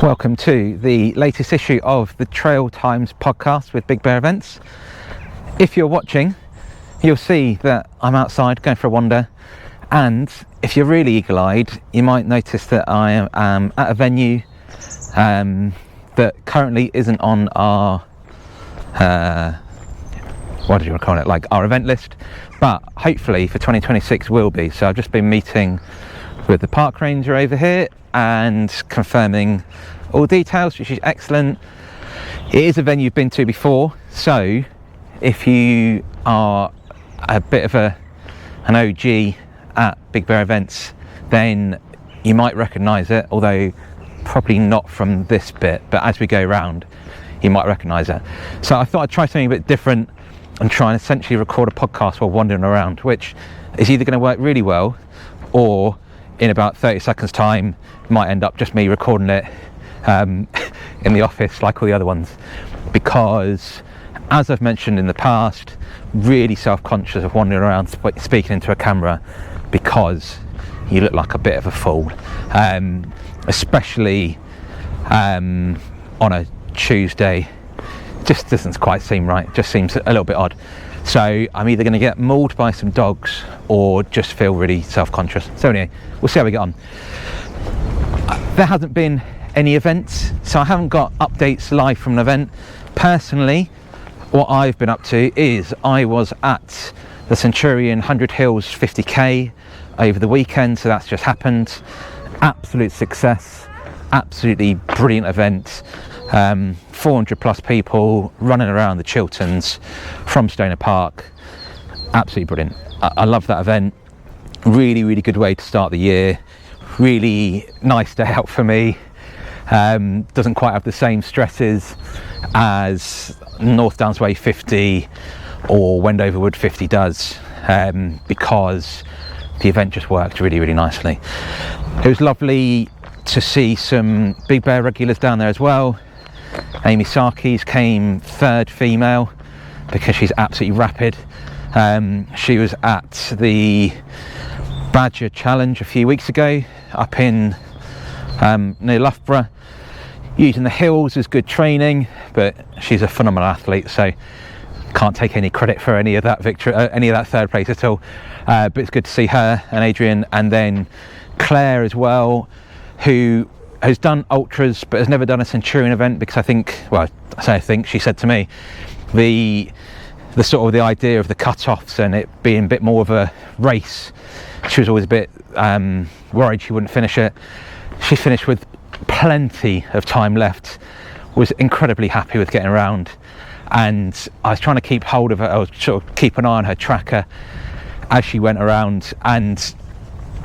Welcome to the latest issue of the Trail Times podcast with Big Bear Events. If you're watching, you'll see that I'm outside going for a wander, and if you're really eagle-eyed, you might notice that I am at a venue that currently isn't on our what do you want to call it, like our event list, but hopefully for 2026 will be. So I've just been meeting with the park ranger over here and confirming all details, which is excellent. It is a venue you've been to before, so if you are a bit of an OG at Big Bear Events, then you might recognise it, although probably not from this bit, but as we go around you might recognise it. So I thought I'd try something a bit different and try and essentially record a podcast while wandering around, which is either going to work really well, or in about 30 seconds time might end up just me recording it in the office like all the other ones, because as I've mentioned in the past, really self-conscious of wandering around speaking into a camera because you look like a bit of a fool, especially on a Tuesday. Just doesn't quite seem right, just seems a little bit odd. So I'm either going to get mauled by some dogs or just feel really self-conscious. So anyway, we'll see how we get on. There hasn't been any events, so I haven't got updates live from an event. Personally, what I've been up to is I was at the Centurion 100 Hills 50k over the weekend, so that's just happened. Absolute success, absolutely brilliant event. 400 plus people running around the Chilterns from Stoner Park. Absolutely brilliant. I love that event. Really good way to start the year. Really nice day out for me. Doesn't quite have the same stresses as North Downs Way 50 or Wendover Wood 50 does, because the event just worked really nicely. It was lovely to see some Big Bear regulars down there as well. Amy Sarkeys came third female because she's absolutely rapid. She was at the Badger Challenge a few weeks ago up in near Loughborough, using the hills as good training, but she's a phenomenal athlete, so can't take any credit for any of that victory, any of that third place at all. But it's good to see her and Adrian, and then Claire as well, who has done ultras but has never done a Centurion event, because I think, well, I think she said to me, the sort of the idea of the cut-offs and it being a bit more of a race, she was always a bit worried she wouldn't finish it. She finished with plenty of time left, was incredibly happy with getting around, and I was trying to keep hold of her, I was sort of keep an eye on her tracker as she went around, and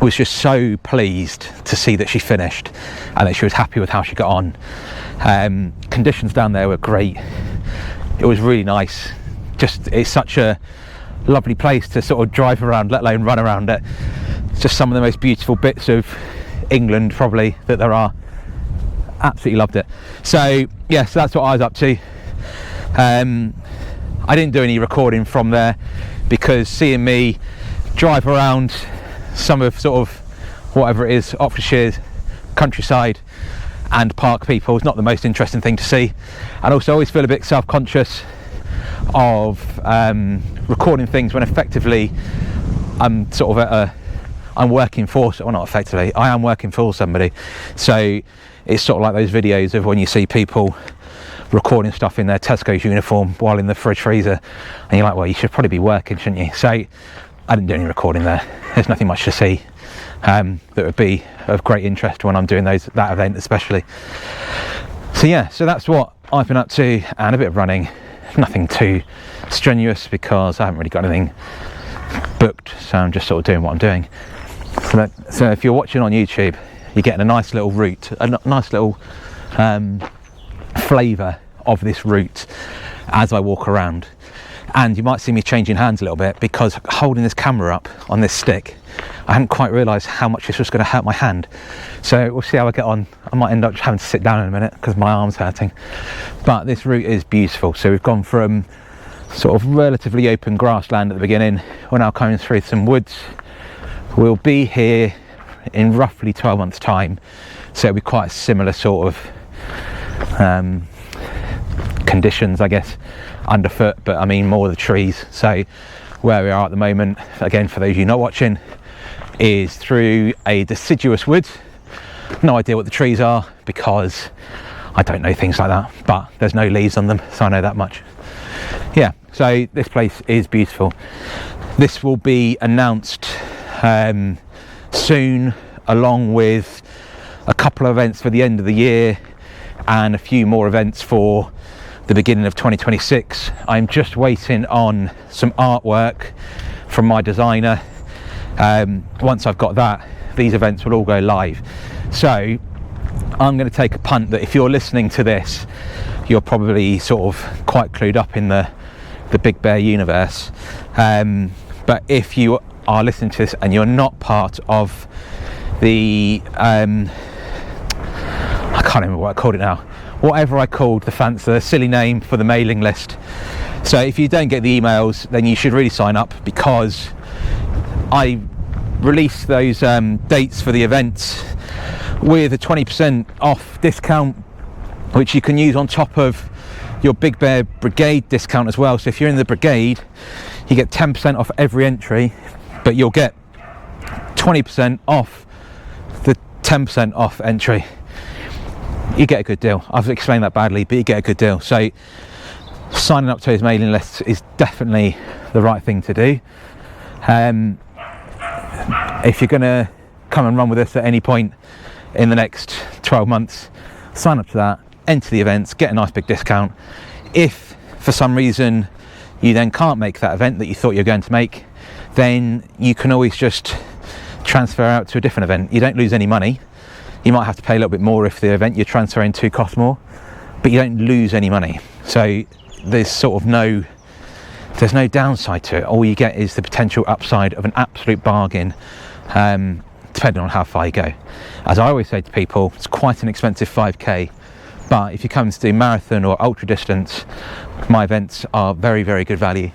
was just so pleased to see that she finished and that she was happy with how she got on. Conditions down there were great. It was really nice. Just, it's such a lovely place to sort of drive around, let alone run around it. It's just some of the most beautiful bits of England probably that there are. Absolutely loved it. So yeah, so that's what I was up to. I didn't do any recording from there because seeing me drive around some of sort of whatever it is, Oxfordshire's countryside and park people is not the most interesting thing to see, and also I always feel a bit self-conscious of recording things when effectively I'm sort of I'm working for, well, not effectively, I am working for somebody. So it's sort of like those videos of when you see people recording stuff in their Tesco's uniform while in the fridge freezer, and you're like, well, you should probably be working, shouldn't you? So I didn't do any recording there. There's nothing much to see that would be of great interest when I'm doing that event especially. So yeah, so that's what I've been up to, and a bit of running. Nothing too strenuous because I haven't really got anything booked, so I'm just sort of doing what I'm doing. So if you're watching on YouTube, you're getting a nice little route, a nice little flavour of this route as I walk around. And you might see me changing hands a little bit because holding this camera up on this stick, I hadn't quite realised how much this was going to hurt my hand. So we'll see how I get on. I might end up having to sit down in a minute because my arm's hurting. But this route is beautiful. So we've gone from sort of relatively open grassland at the beginning. We're now coming through some woods. We'll be here in roughly 12 months time, so it'll be quite a similar sort of conditions, I guess, underfoot, but I mean more the trees. So where we are at the moment, again, for those of you not watching, is through a deciduous wood. No idea what the trees are because I don't know things like that, but there's no leaves on them, so I know that much. Yeah, so this place is beautiful. This will be announced soon, along with a couple of events for the end of the year and a few more events for the beginning of 2026. I'm just waiting on some artwork from my designer. Once I've got that, these events will all go live. So I'm going to take a punt that if you're listening to this, you're probably sort of quite clued up in the Big Bear universe. But if you are listening to this and you're not part of the I can't remember what I called it now, whatever I called the silly name for the mailing list. So if you don't get the emails, then you should really sign up, because I release those dates for the events with a 20% off discount, which you can use on top of your Big Bear Brigade discount as well. So if you're in the Brigade, you get 10% off every entry, but you'll get 20% off the 10% off entry. You get a good deal. I've explained that badly, but you get a good deal. So signing up to his mailing list is definitely the right thing to do. If you're going to come and run with us at any point in the next 12 months, sign up to that, enter the events, get a nice big discount. If for some reason you then can't make that event that you thought you were going to make, then you can always just transfer out to a different event. You don't lose any money. You might have to pay a little bit more if the event you're transferring to costs more, but you don't lose any money. So there's no downside to it. All you get is the potential upside of an absolute bargain, depending on how far you go. As I always say to people, it's quite an expensive 5k, but if you come to do marathon or ultra distance, my events are very, very good value.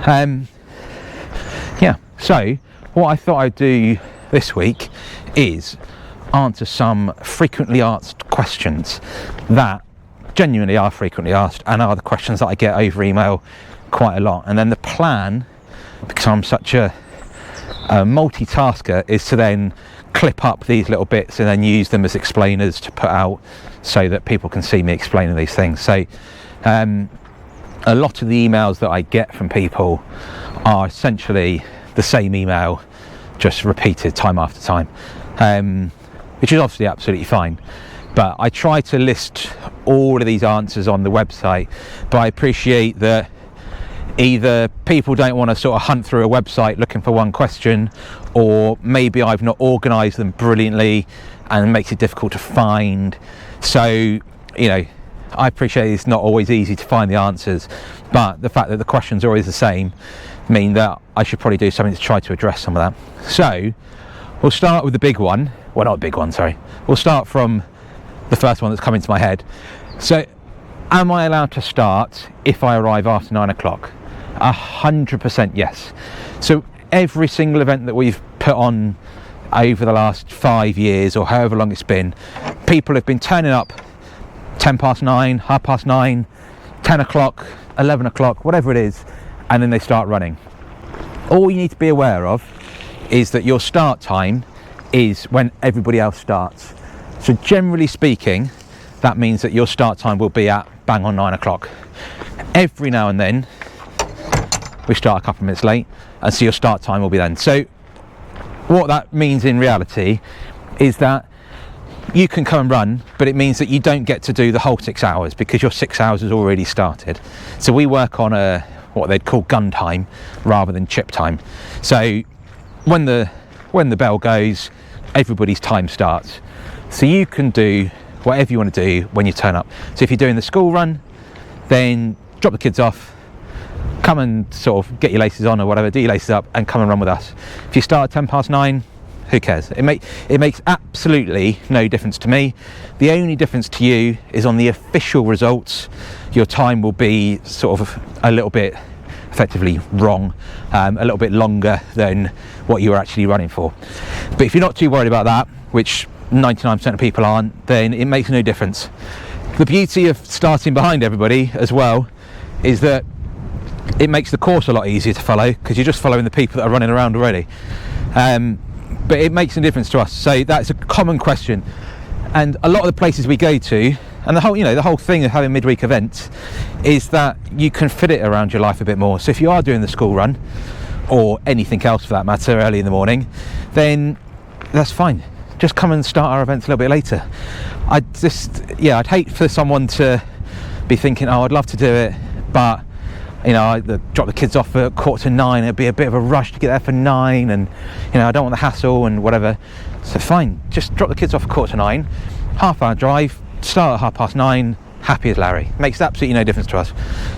Yeah, so what I thought I'd do this week is answer some frequently asked questions that genuinely are frequently asked and are the questions that I get over email quite a lot. And then the plan, because I'm such a multitasker, is to then clip up these little bits and then use them as explainers to put out so that people can see me explaining these things. So a lot of the emails that I get from people are essentially the same email, just repeated time after time, which is obviously absolutely fine. But I try to list all of these answers on the website, but I appreciate that either people don't want to sort of hunt through a website looking for one question, or maybe I've not organised them brilliantly and it makes it difficult to find. So, you know, I appreciate it's not always easy to find the answers, but the fact that the questions are always the same mean that I should probably do something to try to address some of that. So we'll start with the big one. Well, not a big one, sorry. We'll start from the first one that's come into my head. So, am I allowed to start if I arrive after 9 o'clock? 100% yes. So every single event that we've put on over the last 5 years or however long it's been, people have been turning up 10 past 9, half past 9, 10 o'clock, 11 o'clock, whatever it is, and then they start running. All you need to be aware of is that your start time is when everybody else starts. So generally speaking, that means that your start time will be at bang on 9 o'clock. Every now and then we start a couple of minutes late, and so your start time will be then. So what that means in reality is that you can come and run, but it means that you don't get to do the whole 6 hours because your 6 hours has already started. So we work on what they'd call gun time rather than chip time. So when the bell goes, everybody's time starts. So you can do whatever you want to do when you turn up. So if you're doing the school run, then drop the kids off, come and sort of get your laces on or whatever, do your laces up and come and run with us. If you start at 10 past 9, who cares? It makes absolutely no difference to me. The only difference to you is on the official results, your time will be sort of a little bit effectively wrong, a little bit longer than what you were actually running for. But if you're not too worried about that, which 99% of people aren't, then it makes no difference. The beauty of starting behind everybody as well is that it makes the course a lot easier to follow, because you're just following the people that are running around already. But it makes a difference to us. So that's a common question, and a lot of the places we go to, and the whole thing of having midweek events is that you can fit it around your life a bit more. So if you are doing the school run or anything else for that matter early in the morning, then that's fine. Just come and start our events a little bit later. I'd hate for someone to be thinking, oh, I'd love to do it, but I drop the kids off at 8:45. It'd be a bit of a rush to get there for 9, and I don't want the hassle and whatever. So fine, just drop the kids off at 8:45, half-hour drive, start at 9:30, happy as Larry. Makes absolutely no difference to us.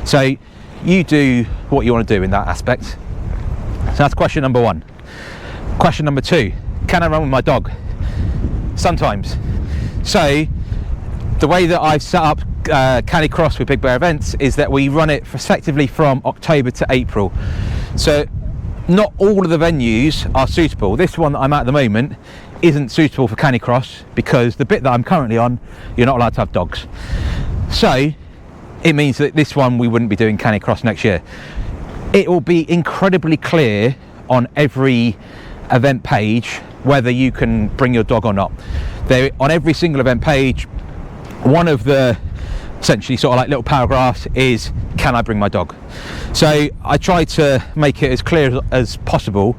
So you do what you want to do in that aspect. So that's question number 1. Question number 2, can I run with my dog? Sometimes. So the way that I've set up Canicross with Big Bear Events is that we run it effectively from October to April. So not all of the venues are suitable. This one that I'm at the moment isn't suitable for Canicross because the bit that I'm currently on, you're not allowed to have dogs. So it means that this one we wouldn't be doing Canicross next year. It will be incredibly clear on every event page whether you can bring your dog or not. There, on every single event page, one of the essentially sort of like little paragraphs is, can I bring my dog? So I try to make it as clear as possible.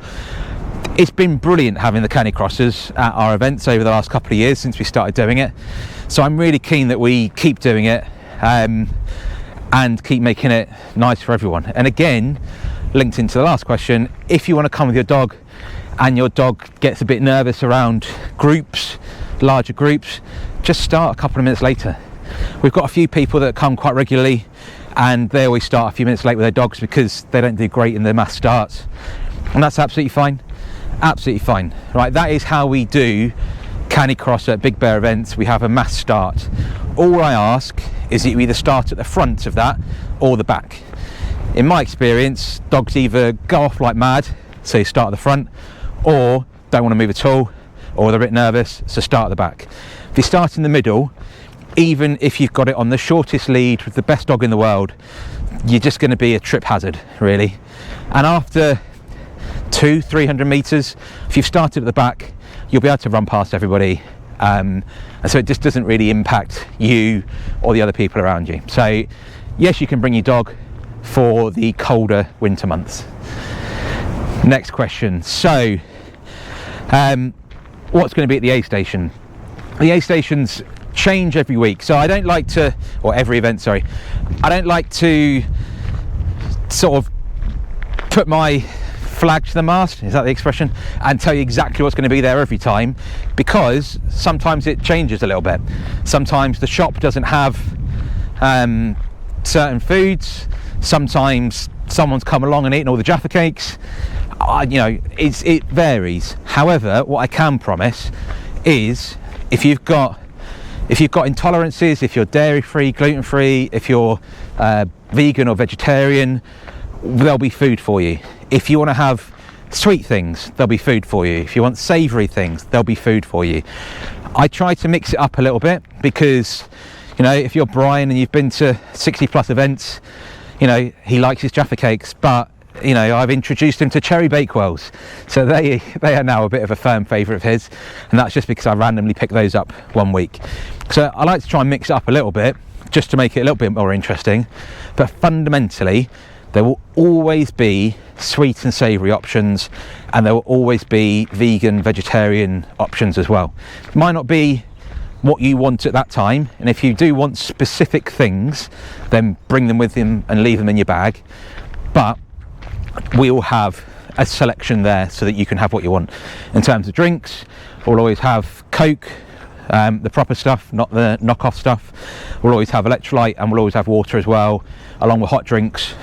It's been brilliant having the Canicrossers at our events over the last couple of years since we started doing it. So I'm really keen that we keep doing it and keep making it nice for everyone. And again, linked into the last question, if you want to come with your dog and your dog gets a bit nervous around groups, larger groups, just start a couple of minutes later. We've got a few people that come quite regularly and they always start a few minutes late with their dogs because they don't do great in the mass starts, and that's absolutely fine. Absolutely fine. Right, that is how we do Canicross at Big Bear Events. We have a mass start. All I ask is that you either start at the front of that or the back. In my experience, dogs either go off like mad, so you start at the front, or don't want to move at all, or they're a bit nervous, so start at the back. If you start in the middle, even if you've got it on the shortest lead with the best dog in the world, you're just going to be a trip hazard, really. And after 200-300 meters, if you've started at the back, you'll be able to run past everybody, and so it just doesn't really impact you or the other people around you. So yes, you can bring your dog for the colder winter months. Next question. So what's going to be at the A station? The A stations change every week, so I don't like to, or every event, sorry, I don't like to sort of put my flag to the mast, is that the expression, and tell you exactly what's going to be there every time, because sometimes it changes a little bit. Sometimes the shop doesn't have certain foods, sometimes someone's come along and eaten all the Jaffa cakes. It varies. However, what I can promise is if you've got intolerances, if you're dairy free, gluten free, if you're vegan or vegetarian, there'll be food for you. If you want to have sweet things, there'll be food for you. If you want savoury things, there'll be food for you. I try to mix it up a little bit because, if you're Brian and you've been to 60 plus events, he likes his Jaffa cakes, but I've introduced him to cherry bakewells, so they are now a bit of a firm favourite of his, and that's just because I randomly pick those up one week. So I like to try and mix it up a little bit just to make it a little bit more interesting, but fundamentally there will always be sweet and savoury options, and there will always be vegan, vegetarian options as well. It might not be what you want at that time, and if you do want specific things, then bring them with him and leave them in your bag, but we will have a selection there so that you can have what you want. In terms of drinks, we'll always have Coke, the proper stuff, not the knockoff stuff. We'll always have electrolyte, and we'll always have water as well, along with hot drinks,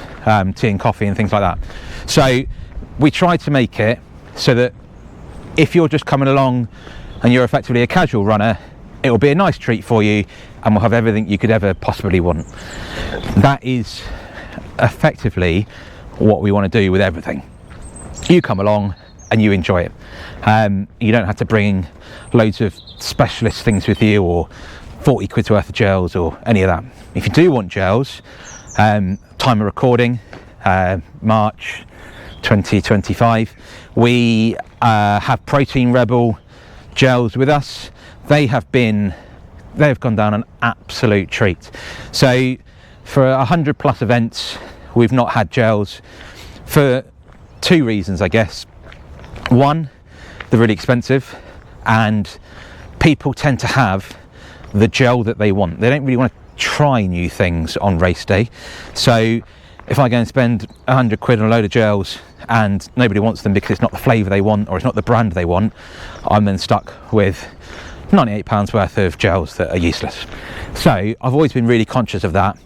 tea and coffee and things like that. So we try to make it so that if you're just coming along and you're effectively a casual runner, it will be a nice treat for you, and we'll have everything you could ever possibly want. That is effectively what we want to do with everything. You come along and you enjoy it. You don't have to bring loads of specialist things with you or 40 quid's worth of gels or any of that. If you do want gels, time of recording, March 2025, we have Protein Rebel gels with us. They've gone down an absolute treat. So for 100 plus events, we've not had gels for two reasons, I guess. One, they're really expensive, and people tend to have the gel that they want. They don't really want to try new things on race day. So if I go and spend 100 quid on a load of gels and nobody wants them because it's not the flavour they want or it's not the brand they want, I'm then stuck with £98 worth of gels that are useless. So I've always been really conscious of that.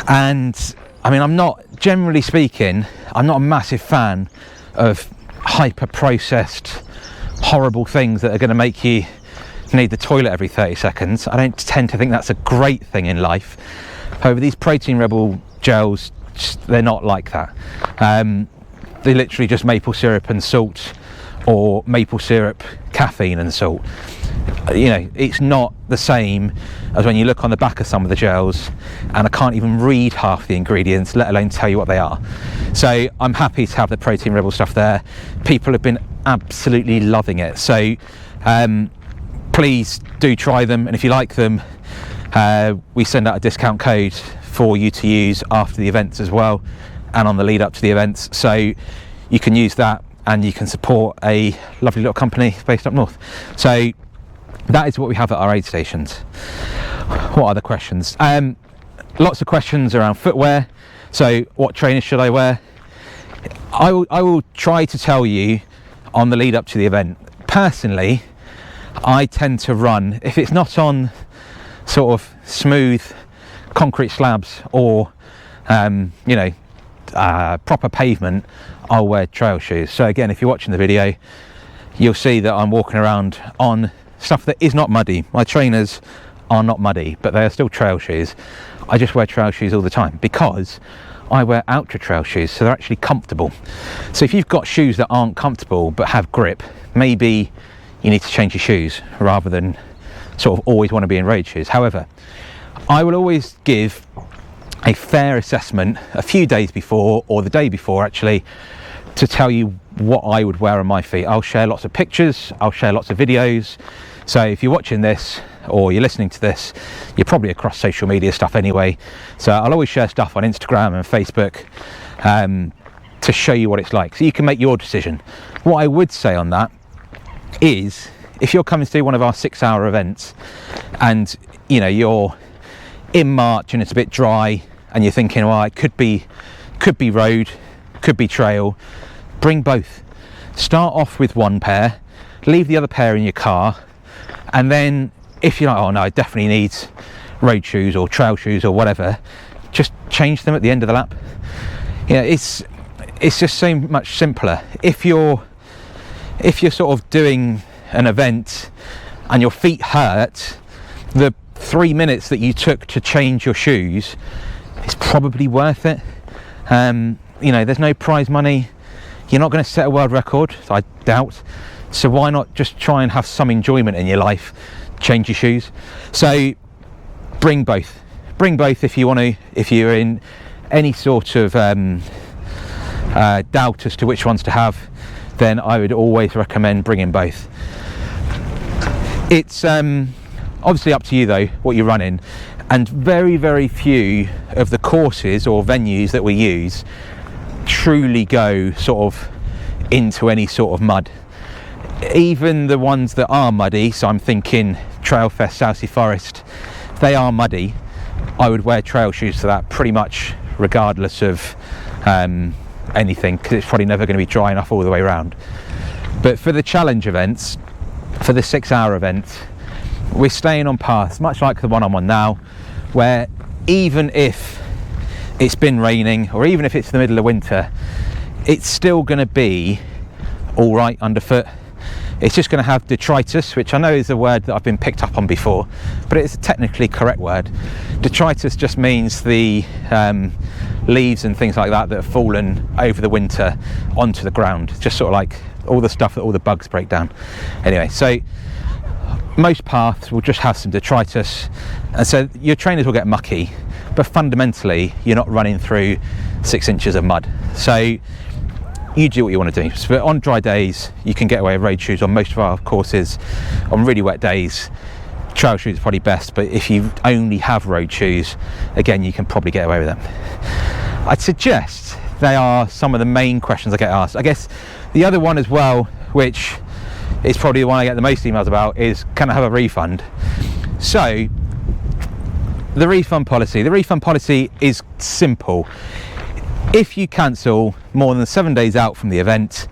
And I mean, generally speaking, I'm not a massive fan of hyper processed horrible things that are going to make you need the toilet every 30 seconds. I don't tend to think that's a great thing in life. However, these Protein Rebel gels, they're not like that. They're literally just maple syrup and salt, or maple syrup, caffeine and salt. You know, it's not the same as when you look on the back of some of the gels and I can't even read half the ingredients, let alone tell you what they are. So I'm happy to have the Protein Rebel stuff there. People have been absolutely loving it. So please do try them, and if you like them, we send out a discount code for you to use after the events as well, and on the lead up to the events, so you can use that and you can support a lovely little company based up north. So that is what we have at our aid stations. What other questions? Lots of questions around footwear. So what trainers should I wear? I will try to tell you on the lead up to the event. Personally, I tend to run, if it's not on sort of smooth concrete slabs or proper pavement, I'll wear trail shoes. So again, if you're watching the video, you'll see that I'm walking around on stuff that is not muddy. My trainers are not muddy, but they are still trail shoes. I just wear trail shoes all the time because I wear ultra trail shoes, so they're actually comfortable. So if you've got shoes that aren't comfortable but have grip, maybe you need to change your shoes rather than sort of always want to be in raid shoes. However, I will always give a fair assessment a few days before, or the day before actually, to tell you what I would wear on my feet. I'll share lots of pictures, I'll share lots of videos. So if you're watching this or you're listening to this, you're probably across social media stuff anyway. So I'll always share stuff on Instagram and Facebook to show you what it's like, so you can make your decision. What I would say on that is, if you're coming to do one of our 6-hour events and you're in March and it's a bit dry and you're thinking, well, it could be road, could be trail, bring both. Start off with one pair, leave the other pair in your car, and then if you're like, oh no, I definitely need road shoes or trail shoes or whatever, just change them at the end of the lap. It's just so much simpler. If you're sort of doing an event and your feet hurt, the 3 minutes that you took to change your shoes is probably worth it. There's no prize money. You're not going to set a world record, I doubt. So why not just try and have some enjoyment in your life? Change your shoes. So bring both. Bring both if you want to. If you're in any sort of doubt as to which ones to have, then I would always recommend bringing both. It's obviously up to you though what you're running, and very, very few of the courses or venues that we use truly go sort of into any sort of mud. Even the ones that are muddy, so I'm thinking Trailfest, Southsea Forest, they are muddy. I would wear trail shoes for that pretty much regardless of anything, because it's probably never going to be dry enough all the way around. But for the challenge events, for the 6-hour events, we're staying on paths much like the one I'm on now, where even if it's been raining or even if it's the middle of winter, it's still going to be all right underfoot. It's just going to have detritus, which I know is a word that I've been picked up on before, but it's a technically correct word. Detritus just means the leaves and things like that have fallen over the winter onto the ground, just sort of like all the stuff that all the bugs break down. Anyway, so most paths will just have some detritus, and so your trainers will get mucky, but fundamentally you're not running through 6 inches of mud. So you do what you want to do. So on dry days you can get away with road shoes on most of our courses. On really wet days, trail shoes are probably best, but if you only have road shoes, again, you can probably get away with them. I'd suggest they are some of the main questions I get asked. I guess the other one as well, which is probably the one I get the most emails about, is can I have a refund? So the refund policy is simple. If you cancel more than 7 days out from the event,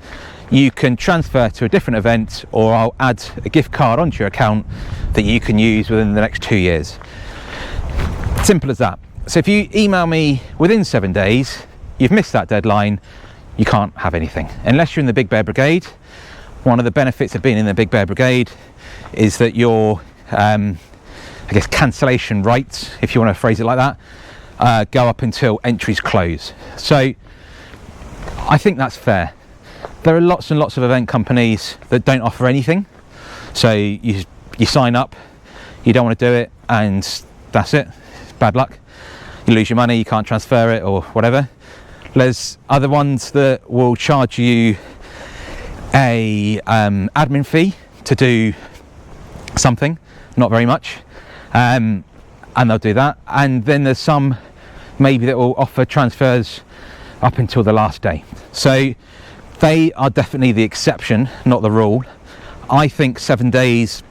you can transfer to a different event, or I'll add a gift card onto your account that you can use within the next 2 years. Simple as that. So if you email me within 7 days, you've missed that deadline, you can't have anything. Unless you're in the Big Bear Brigade. One of the benefits of being in the Big Bear Brigade is that your, I guess, cancellation rights, if you want to phrase it like that, go up until entries close. So I think that's fair. There are lots and lots of event companies that don't offer anything. So you sign up, you don't want to do it, and that's it. It's bad luck. You lose your money, you can't transfer it or whatever. There's other ones that will charge you a admin fee to do something, not very much, and they'll do that. And then there's some maybe that will offer transfers up until the last day. So they are definitely the exception, not the rule. I think 7 days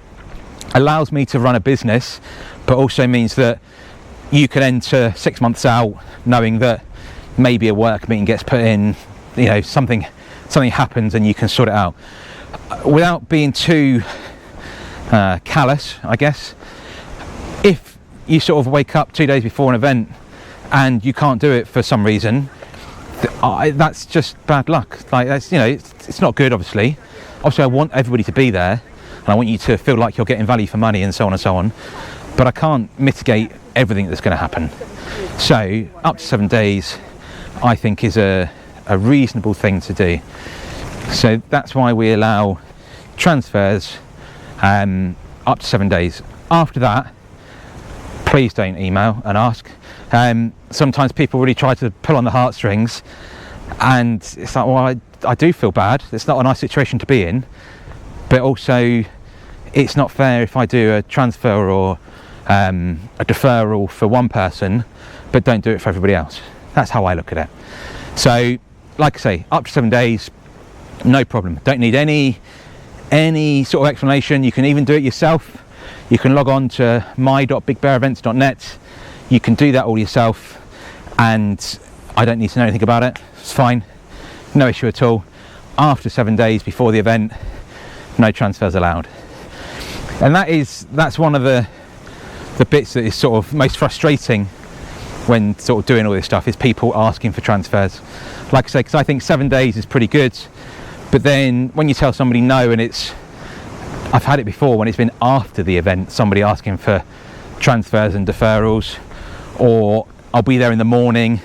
allows me to run a business, but also means that you can enter 6 months out knowing that maybe a work meeting gets put in, you know, something happens and you can sort it out without being too callous, I guess. If you sort of wake up 2 days before an event and you can't do it for some reason, that's just bad luck. Like, that's, you know, it's not good. Obviously I want everybody to be there, and I want you to feel like you're getting value for money and so on and so on, but I can't mitigate everything that's going to happen. So up to 7 days I think is a reasonable thing to do. So that's why we allow transfers up to 7 days. After that, please don't email and ask. Sometimes people really try to pull on the heartstrings, and it's like, well, I do feel bad. It's not a nice situation to be in, but also it's not fair if I do a transfer or a deferral for one person but don't do it for everybody else. That's how I look at it. So like I say, up to 7 days, no problem. Don't need any sort of explanation. You can even do it yourself. You can log on to my.bigbearevents.net. You can do that all yourself, and I don't need to know anything about it. It's fine, no issue at all. After 7 days before the event, no transfers allowed. And that's one of the bits that is sort of most frustrating when sort of doing all this stuff, is people asking for transfers. Like I say, because I think 7 days is pretty good, but then when you tell somebody no, and I've had it before when it's been after the event, somebody asking for transfers and deferrals, or I'll be there in the morning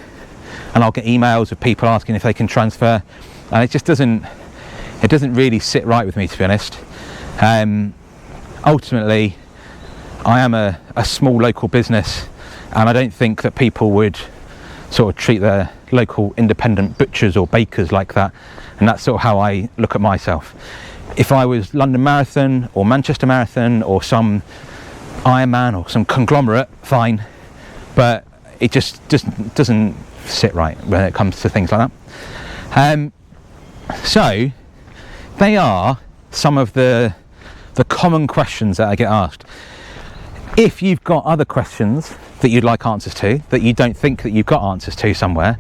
and I'll get emails of people asking if they can transfer, and it just doesn't really sit right with me, to be honest. Ultimately, I am a small local business, and I don't think that people would sort of treat their local independent butchers or bakers like that, and that's sort of how I look at myself. If I was London Marathon or Manchester Marathon or some Ironman or some conglomerate, fine, but it just doesn't sit right when it comes to things like that. So they are some of the common questions that I get asked. If you've got other questions that you'd like answers to, that you don't think that you've got answers to somewhere,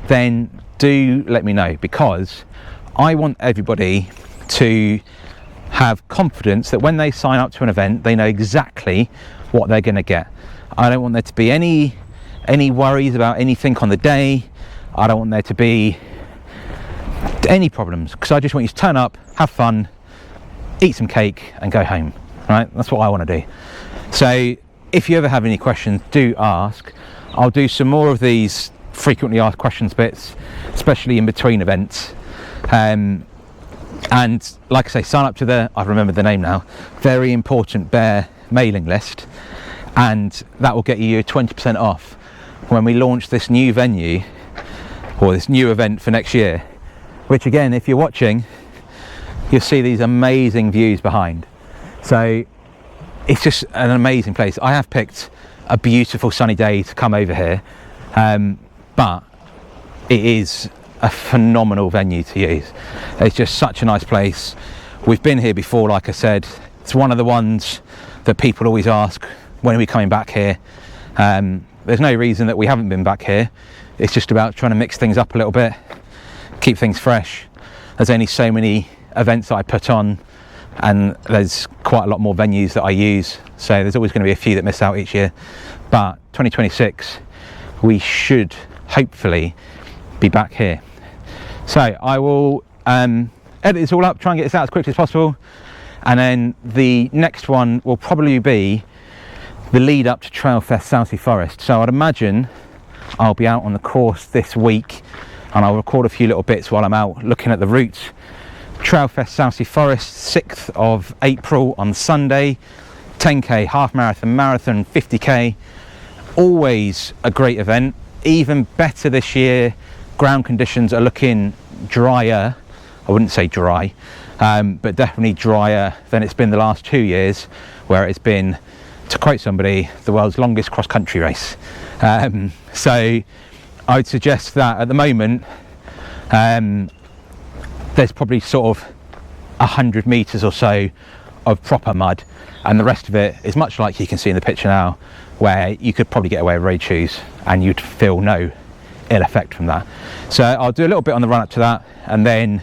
then do let me know, because I want everybody to have confidence that when they sign up to an event, they know exactly what they're going to get. I don't want there to be any worries about anything on the day. I don't want there to be any problems, because I just want you to turn up, have fun, eat some cake and go home. Right? That's what I want to do. So if you ever have any questions, do ask. I'll do some more of these frequently asked questions bits, especially in between events. And like I say, sign up to the, I remember the name now, Very Important Bear mailing list, and that will get you 20% off when we launch this new venue, or this new event for next year, which again, if you're watching, you'll see these amazing views behind. So it's just an amazing place. I have picked a beautiful sunny day to come over here, but it is a phenomenal venue to use. It's just such a nice place. We've been here before, like I said. It's one of the ones that people always ask, when are we coming back here? There's no reason that we haven't been back here. It's just about trying to mix things up a little bit, keep things fresh. There's only so many events that I put on, and there's quite a lot more venues that I use, so there's always going to be a few that miss out each year. But 2026, we should hopefully be back here. So I will edit this all up, try and get this out as quickly as possible, and then the next one will probably be the lead up to Trailfest Southsea Forest. So I'd imagine I'll be out on the course this week, and I'll record a few little bits while I'm out looking at the route. Trailfest Southsea Forest, 6th of April on Sunday, 10k, half marathon, marathon, 50k. Always a great event, even better this year. Ground conditions are looking drier, I wouldn't say dry, but definitely drier than it's been the last 2 years, where it's been, to quote somebody, the world's longest cross-country race. So I would suggest that at the moment there's probably sort of 100 metres or so of proper mud, and the rest of it is much like you can see in the picture now, where you could probably get away with road shoes and you'd feel no ill effect from that. So I'll do a little bit on the run up to that, and then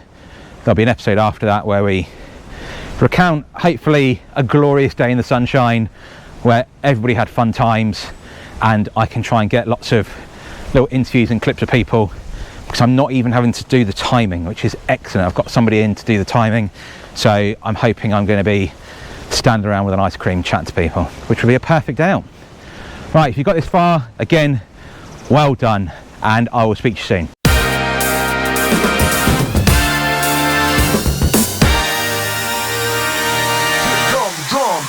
there'll be an episode after that where we recount hopefully a glorious day in the sunshine where everybody had fun times, and I can try and get lots of little interviews and clips of people, because I'm not even having to do the timing, which is excellent. I've got somebody in to do the timing, so I'm hoping I'm going to be standing around with an ice cream chatting to people, which will be a perfect day out. Right, if you got this far, again, well done, and I will speak to you soon. Come, drum,